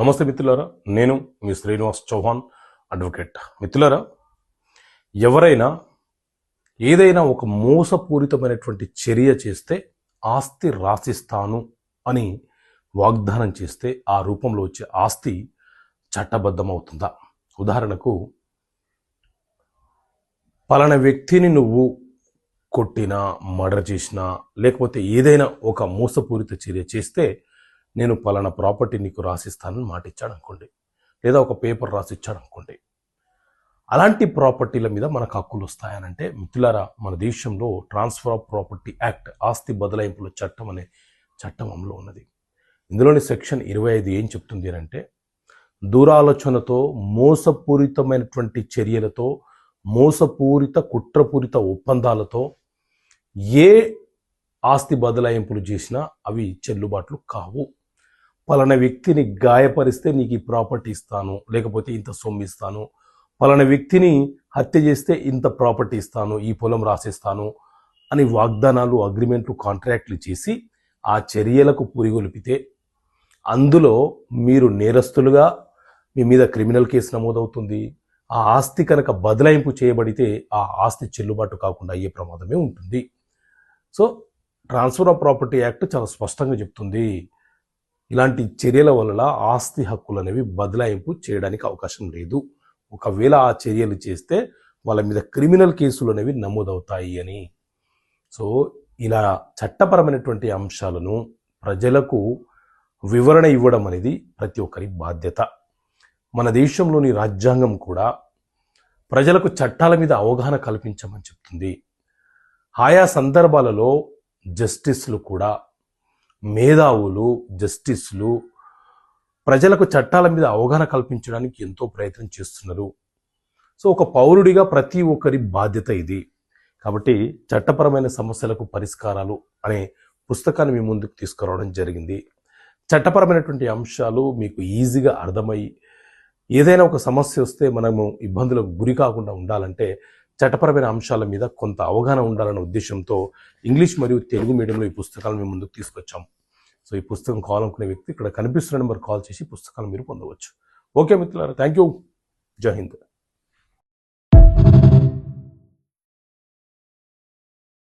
నమస్తే మిత్రులారా, నేను మీ శ్రీనివాస్ చౌహాన్ అడ్వకేట్. మిత్రులారా, ఎవరైనా ఏదైనా ఒక మోసపూరితమైనటువంటి చర్య చేస్తే ఆస్తి రాసిస్తాను అని వాగ్దానం చేస్తే ఆ రూపంలో వచ్చే ఆస్తి చట్టబద్ధమవుతుందా? ఉదాహరణకు, పలానా వ్యక్తిని నువ్వు కొట్టినా, మర్డర్ చేసినా, లేకపోతే ఏదైనా ఒక మోసపూరిత చర్య చేస్తే నేను పలానా ప్రాపర్టీ నీకు రాసిస్తానని మాట ఇచ్చాడు అనుకోండి, లేదా ఒక పేపర్ రాసి ఇచ్చాడు అనుకోండి. అలాంటి ప్రాపర్టీల మీద మనకు హక్కులు వస్తాయనంటే మిత్రులారా, మన దేశంలో ట్రాన్స్ఫర్ ఆఫ్ ప్రాపర్టీ యాక్ట్, ఆస్తి బదలాయింపుల చట్టం అనే చట్టం అమలు ఉన్నది. ఇందులోని సెక్షన్ 25 ఏం చెప్తుంది అంటే, దురాలోచనతో, మోసపూరితమైనటువంటి చర్యలతో, మోసపూరిత కుట్రపూరిత ఒప్పందాలతో ఏ ఆస్తి బదలాయింపులు చేసినా అవి చెల్లుబాట్లు కావు. పలానా వ్యక్తిని గాయపరిస్తే నీకు ఈ ప్రాపర్టీ ఇస్తాను, లేకపోతే ఇంత సొమ్ము ఇస్తాను, పలానా వ్యక్తిని హత్య చేస్తే ఇంత ప్రాపర్టీ ఇస్తాను, ఈ పొలం రాసిస్తాను అని వాగ్దానాలు, అగ్రిమెంట్లు, కాంట్రాక్ట్లు చేసి ఆ చర్యలకు పురిగొల్పితే అందులో మీరు నేరస్తులుగా, మీ మీద క్రిమినల్ కేసు నమోదవుతుంది. ఆ ఆస్తి కనుక బదలాయింపు చేయబడితే ఆ ఆస్తి చెల్లుబాటు కాకుండా అయ్యే ప్రమాదమే ఉంటుంది. So transfer of property act చాలా స్పష్టంగా చెప్తుంది, ఇలాంటి చర్యల వల్ల ఆస్తి హక్కులు అనేవి బదలాయింపు చేయడానికి అవకాశం లేదు. ఒకవేళ ఆ చర్యలు చేస్తే వాళ్ళ మీద క్రిమినల్ కేసులు అనేవి నమోదవుతాయి అని. సో ఇలా చట్టపరమైనటువంటి అంశాలను ప్రజలకు వివరణ ఇవ్వడం అనేది ప్రతి ఒక్కరి బాధ్యత. మన దేశంలోని రాజ్యాంగం కూడా ప్రజలకు చట్టాల మీద అవగాహన కల్పించమని చెప్తుంది. ఆయా సందర్భాలలో జస్టిస్లు కూడా, మేధావులు, జస్టిస్లు ప్రజలకు చట్టాల మీద అవగాహన కల్పించడానికి ఎంతో ప్రయత్నం చేస్తున్నారు. సో ఒక పౌరుడిగా ప్రతి ఒక్కరి బాధ్యత ఇది. కాబట్టి చట్టపరమైన సమస్యలకు పరిష్కారాలు అనే పుస్తకాన్ని మీ ముందుకు తీసుకురావడం జరిగింది. చట్టపరమైనటువంటి అంశాలు మీకు ఈజీగా అర్థమై ఏదైనా ఒక సమస్య వస్తే మనము ఇబ్బందులకు గురి కాకుండా ఉండాలంటే చట్టపరమైన అంశాల మీద కొంత అవగాహన ఉండాలనే ఉద్దేశంతో ఇంగ్లీష్ మరియు తెలుగు మీడియంలో ఈ పుస్తకాలను మేము ముందుకు తీసుకొచ్చాం. సో ఈ పుస్తకం కావాలనుకునే వ్యక్తి ఇక్కడ కనిపిస్తున్న నెంబర్ కాల్ చేసి పుస్తకాలు మీరు పొందవచ్చు. ఓకే మిత్రులారా, థ్యాంక్ యూ. జై హింద్.